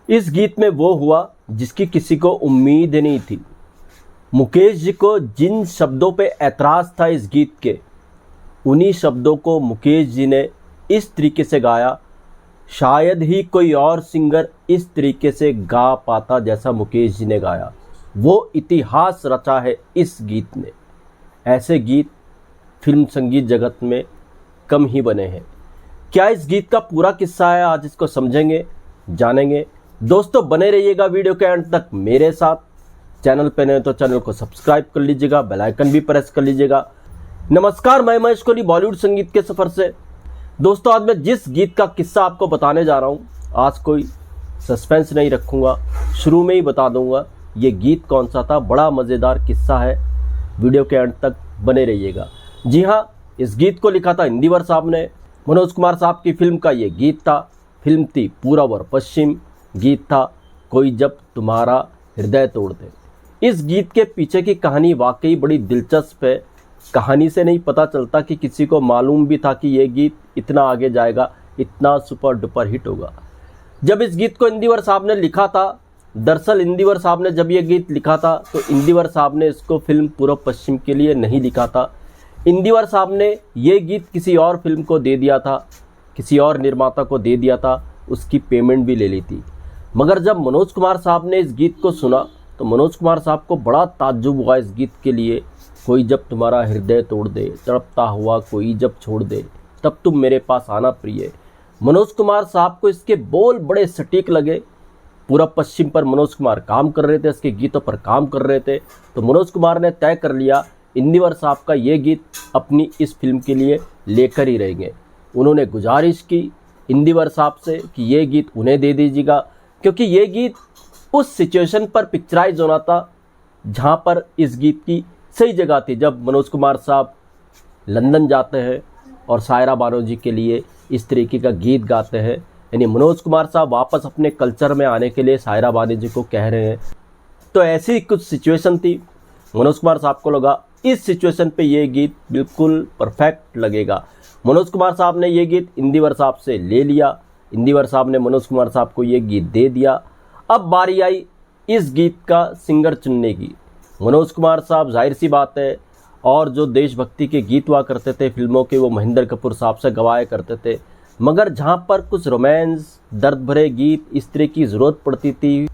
इस गीत में वो हुआ जिसकी किसी को उम्मीद नहीं थी। मुकेश जी को जिन शब्दों पे ऐतराज़ था इस गीत के, उन्हीं शब्दों को मुकेश जी ने इस तरीके से गाया, शायद ही कोई और सिंगर इस तरीके से गा पाता जैसा मुकेश जी ने गाया। वो इतिहास रचा है इस गीत ने। ऐसे गीत फिल्म संगीत जगत में कम ही बने हैं। क्या इस गीत का पूरा किस्सा है, आज इसको समझेंगे, जानेंगे। दोस्तों बने रहिएगा वीडियो के अंत तक मेरे साथ। चैनल पे नए तो चैनल को सब्सक्राइब कर लीजिएगा, बेल आइकन भी प्रेस कर लीजिएगा। नमस्कार, मैं महेश कोहली बॉलीवुड संगीत के सफ़र से। दोस्तों आज मैं जिस गीत का किस्सा आपको बताने जा रहा हूँ, आज कोई सस्पेंस नहीं रखूँगा, शुरू में ही बता दूँगा ये गीत कौन सा था। बड़ा मज़ेदार किस्सा है, वीडियो के अंत तक बने रहिएगा। जी हाँ, इस गीत को लिखा था इंदिवर साहब ने। मनोज कुमार साहब की फिल्म का ये गीत था। फिल्म थी पूरब और पश्चिम। गीत था कोई जब तुम्हारा हृदय तोड़ दे। इस गीत के पीछे की कहानी वाकई बड़ी दिलचस्प है। कहानी से नहीं पता चलता कि किसी को मालूम भी था कि ये गीत इतना आगे जाएगा, इतना सुपर डुपर हिट होगा। जब इस गीत को इंदिवर साहब ने लिखा था, दरअसल इंदिवर साहब ने जब ये गीत लिखा था तो इंदिवर साहब ने इसको फिल्म पूरब पश्चिम के लिए नहीं लिखा था। इंदिवर साहब ने ये गीत किसी और फिल्म को दे दिया था, किसी और निर्माता को दे दिया था, उसकी पेमेंट भी ले ली थी। मगर जब मनोज कुमार साहब ने इस गीत को सुना तो मनोज कुमार साहब को बड़ा ताज्जुब हुआ इस गीत के लिए। कोई जब तुम्हारा हृदय तोड़ दे, तड़पता हुआ कोई जब छोड़ दे, तब तुम मेरे पास आना प्रिय। मनोज कुमार साहब को इसके बोल बड़े सटीक लगे। पूरब पश्चिम पर मनोज कुमार काम कर रहे थे, इसके गीतों पर काम कर रहे थे। तो मनोज कुमार ने तय कर लिया इंदिवर साहब का ये गीत अपनी इस फिल्म के लिए लेकर ही रहेंगे। उन्होंने गुजारिश की इंदिवर साहब से कि ये गीत उन्हें दे दीजिएगा, क्योंकि ये गीत उस सिचुएशन पर पिक्चराइज होना था जहाँ पर इस गीत की सही जगह थी। जब मनोज कुमार साहब लंदन जाते हैं और सायरा बानो जी के लिए इस तरीके का गीत गाते हैं, यानी मनोज कुमार साहब वापस अपने कल्चर में आने के लिए सायरा बानो जी को कह रहे हैं। तो ऐसी कुछ सिचुएशन थी। मनोज कुमार साहब को लगा इस सिचुएशन पे ये गीत बिल्कुल परफेक्ट लगेगा। मनोज कुमार साहब ने ये गीत इंदिवर साहब से ले लिया। इंदिवर साहब ने मनोज कुमार साहब को ये गीत दे दिया। अब बारी आई इस गीत का सिंगर चुनने की। मनोज कुमार साहब जाहिर सी बात है, और जो देशभक्ति के गीत हुआ करते थे फिल्मों के, वो महेंद्र कपूर साहब से गवाया करते थे। मगर जहाँ पर कुछ रोमांस, दर्द भरे गीत इस तरह की ज़रूरत पड़ती थी,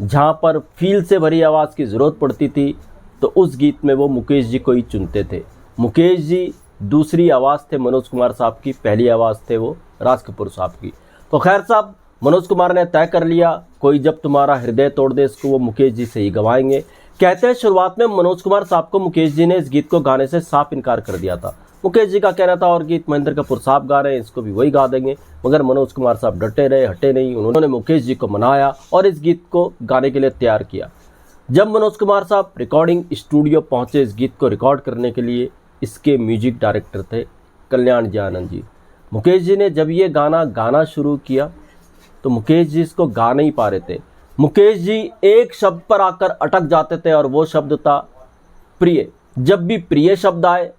जहाँ पर फील से भरी आवाज़ की ज़रूरत पड़ती थी, तो उस गीत में वो मुकेश जी को ही चुनते थे। मुकेश जी दूसरी आवाज़ थे मनोज कुमार साहब की, पहली आवाज़ थे वो राज कपूर साहब की। तो खैर साहब, मनोज कुमार ने तय कर लिया कोई जब तुम्हारा हृदय तोड़ दे, इसको वो मुकेश जी से ही गवाएंगे। कहते हैं शुरुआत में मनोज कुमार साहब को मुकेश जी ने इस गीत को गाने से साफ इनकार कर दिया था। मुकेश जी का कहना था और गीत महेंद्र कपूर साहब गा रहे हैं, इसको भी वही गा देंगे। मगर मनोज कुमार साहब डटे रहे, हटे नहीं। उन्होंने मुकेश जी को मनाया और इस गीत को गाने के लिए तैयार किया। जब मनोज कुमार साहब रिकॉर्डिंग स्टूडियो पहुंचे इस गीत को रिकॉर्ड करने के लिए, इसके म्यूजिक डायरेक्टर थे कल्याण जी आनंद जी। मुकेश जी ने जब ये गाना गाना शुरू किया तो मुकेश जी इसको गा नहीं पा रहे थे। मुकेश जी एक शब्द पर आकर अटक जाते थे और वो शब्द था प्रिय। जब भी प्रिय शब्द आए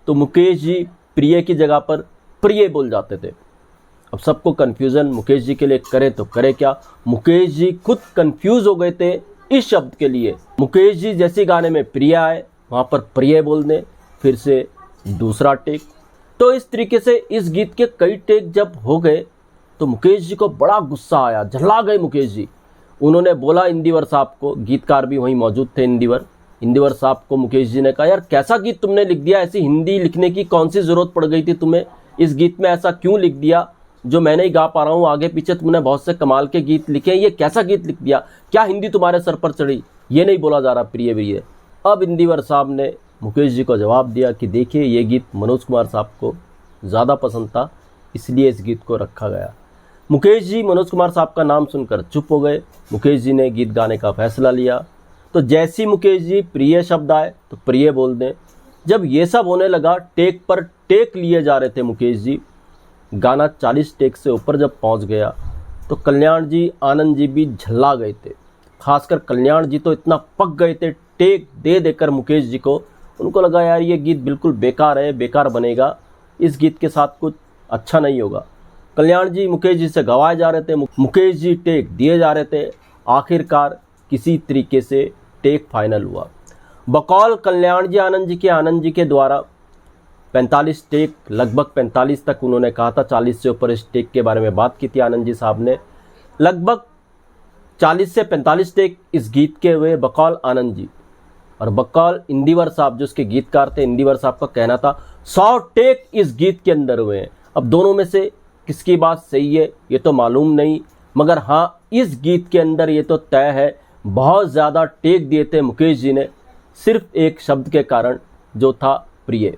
तो मुकेश जी प्रिय की जगह पर प्रिय बोल जाते थे। अब सबको कन्फ्यूज़न मुकेश जी के लिए करे तो करे क्या। मुकेश जी खुद कंफ्यूज हो गए थे इस शब्द के लिए। मुकेश जी जैसे गाने में प्रिय आए वहाँ पर प्रिय बोल दें, फिर से दूसरा टेक। तो इस तरीके से इस गीत के कई टेक जब हो गए तो मुकेश जी को बड़ा गुस्सा आया, झल्ला गए मुकेश जी। उन्होंने बोला इंदिवर साहब को, गीतकार भी वहीं मौजूद थे इंदिवर साहब को मुकेश जी ने कहा, यार कैसा गीत तुमने लिख दिया, ऐसी हिंदी लिखने की कौन सी ज़रूरत पड़ गई थी तुम्हें, इस गीत में ऐसा क्यों लिख दिया जो मैं नहीं गा पा रहा हूँ। आगे पीछे तुमने बहुत से कमाल के गीत लिखे हैं, ये कैसा गीत लिख दिया, क्या हिंदी तुम्हारे सर पर चढ़ी, ये नहीं बोला जा रहा प्रिय प्रिय। अब इंदिवर साहब ने मुकेश जी को जवाब दिया कि देखिए ये गीत मनोज कुमार साहब को ज़्यादा पसंद था, इसलिए इस गीत को रखा गया। मुकेश जी मनोज कुमार साहब का नाम सुनकर चुप हो गए। मुकेश जी ने गीत गाने का फैसला लिया। तो जैसी मुकेश जी प्रिय शब्द आए तो प्रिय बोल दें। जब ये सब होने लगा, टेक पर टेक लिए जा रहे थे मुकेश जी। गाना 40 टेक से ऊपर जब पहुंच गया तो कल्याण जी आनंद जी भी झल्ला गए थे। खासकर कल्याण जी तो इतना पक गए थे टेक दे देकर मुकेश जी को। उनको लगा यार ये गीत बिल्कुल बेकार है, बेकार बनेगा, इस गीत के साथ कुछ अच्छा नहीं होगा। कल्याण जी मुकेश जी से गवाए जा रहे थे, मुकेश जी टेक दिए जा रहे थे। आखिरकार किसी तरीके से टेक फाइनल हुआ। बकौल कल्याण जी आनंद जी के द्वारा 45 टेक, लगभग 45 तक उन्होंने कहा था। 40 से ऊपर इस टेक के बारे में बात की थी आनंद जी साहब ने। लगभग 40 से 45 टेक इस गीत के हुए बकौल आनंद जी, और बकौल इंदिवर साहब जो उसके गीतकार थे, इंदिवर साहब का कहना था 100 टेक इस गीत के अंदर हुए हैं। अब दोनों में से किसकी बात सही है ये तो मालूम नहीं, मगर हाँ इस गीत के अंदर ये तो तय है बहुत ज़्यादा टेक दिए थे मुकेश जी ने, सिर्फ एक शब्द के कारण जो था प्रिय।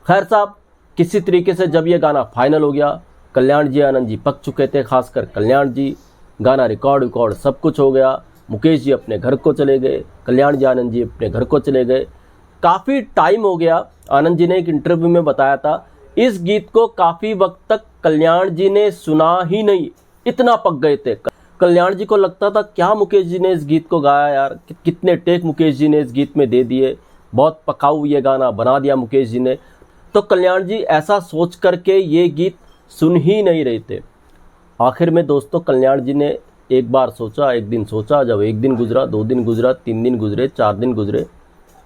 खैर साहब, किसी तरीके से जब ये गाना फाइनल हो गया, कल्याण जी आनंद जी पक चुके थे, खासकर कल्याण जी, गाना रिकॉर्ड सब कुछ हो गया। मुकेश जी अपने घर को चले गए, कल्याण जी आनंद जी अपने घर को चले गए। काफ़ी टाइम हो गया। आनंद जी ने एक इंटरव्यू में बताया था इस गीत को काफ़ी वक्त तक कल्याण जी ने सुना ही नहीं, इतना पक गए थे। कल्याण जी को लगता था क्या मुकेश जी ने इस गीत को गाया यार, कितने टेक मुकेश जी ने इस गीत में दे दिए, बहुत पकाऊ ये गाना बना दिया मुकेश जी ने। तो कल्याण जी ऐसा सोच करके ये गीत सुन ही नहीं रहे थे। आखिर में दोस्तों कल्याण जी ने एक बार सोचा, एक दिन सोचा, जब एक दिन गुजरा, 2 दिन गुजरा, 3 दिन गुजरे, 4 दिन गुजरे,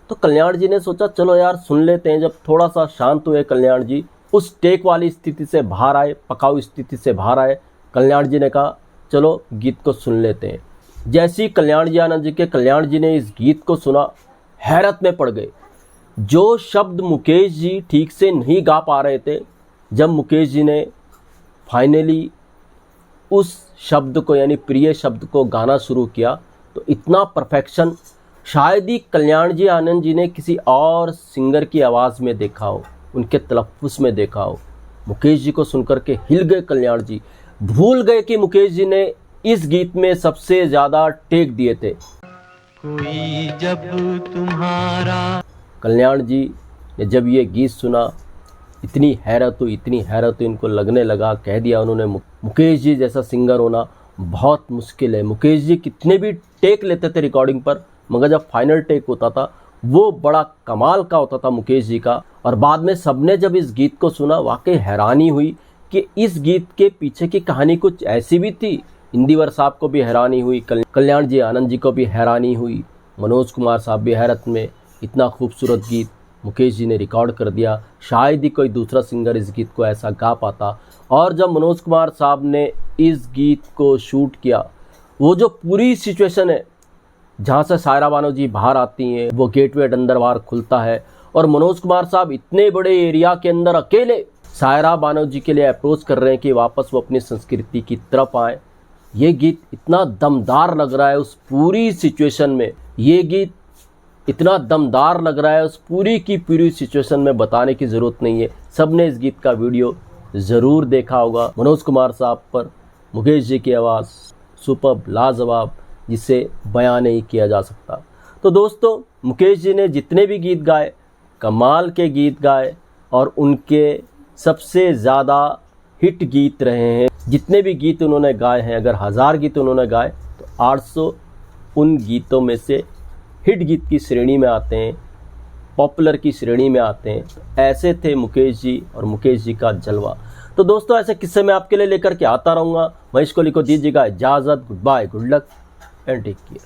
तो कल्याण जी ने सोचा चलो यार सुन लेते हैं। जब थोड़ा सा शांत हुए कल्याण जी, उस टेक वाली स्थिति से बाहर आए, पकाऊ स्थिति से बाहर आए, कल्याण जी ने कहा चलो गीत को सुन लेते हैं। जैसे ही कल्याण जी आनंद जी के कल्याण जी ने इस गीत को सुना, हैरत में पड़ गए। जो शब्द मुकेश जी ठीक से नहीं गा पा रहे थे, जब मुकेश जी ने फाइनली उस शब्द को यानी प्रिय शब्द को गाना शुरू किया, तो इतना परफेक्शन शायद ही कल्याण जी आनंद जी ने किसी और सिंगर की आवाज़ में देखा हो, उनके तलफ़्फ़ुज़ में देखा हो। मुकेश जी को सुनकर के हिल गए कल्याण जी, भूल गए कि मुकेश जी ने इस गीत में सबसे ज़्यादा टेक दिए थे। कोई जब तुम्हारा कल्याण जी ने जब ये गीत सुना, इतनी हैरत हुई इनको लगने लगा, कह दिया उन्होंने मुकेश जी जैसा सिंगर होना बहुत मुश्किल है। मुकेश जी कितने भी टेक लेते थे रिकॉर्डिंग पर, मगर जब फाइनल टेक होता था वो बड़ा कमाल का होता था मुकेश जी का। और बाद में सबने जब इस गीत को सुना, वाकई हैरानी हुई कि इस गीत के पीछे की कहानी कुछ ऐसी भी थी। इंदिवर साहब को भी हैरानी हुई, कल्याण जी आनंद जी को भी हैरानी हुई, मनोज कुमार साहब भी हैरत में, इतना खूबसूरत गीत मुकेश जी ने रिकॉर्ड कर दिया। शायद ही कोई दूसरा सिंगर इस गीत को ऐसा गा पाता। और जब मनोज कुमार साहब ने इस गीत को शूट किया, वो जो पूरी सिचुएशन है जहाँ से सायरा बानो जी बाहर आती हैं, वो गेटवे अंदर बाहर खुलता है और मनोज कुमार साहब इतने बड़े एरिया के अंदर अकेले सायरा बानो जी के लिए अप्रोच कर रहे हैं कि वापस वो अपनी संस्कृति की तरफ आए। ये गीत इतना दमदार लग रहा है उस पूरी सिचुएशन में, ये गीत इतना दमदार लग रहा है उस पूरी की पूरी सिचुएशन में, बताने की ज़रूरत नहीं है। सब ने इस गीत का वीडियो ज़रूर देखा होगा। मनोज कुमार साहब पर मुकेश जी की आवाज़ सुपर्ब, लाजवाब, जिसे बयान नहीं किया जा सकता। तो दोस्तों मुकेश जी ने जितने भी गीत गाए, कमाल के गीत गाए, और उनके सबसे ज़्यादा हिट गीत रहे हैं। जितने भी गीत उन्होंने गाए हैं, अगर 1000 गीत उन्होंने गाए तो 800 उन गीतों में से हिट गीत की श्रेणी में आते हैं, पॉपुलर की श्रेणी में आते हैं। तो ऐसे थे मुकेश जी और मुकेश जी का जलवा। तो दोस्तों ऐसे किस्से मैं आपके लिए लेकर के आता रहूँगा। महेश कोहली को दीजिएगा इजाज़त। Good bye, good luck and take care.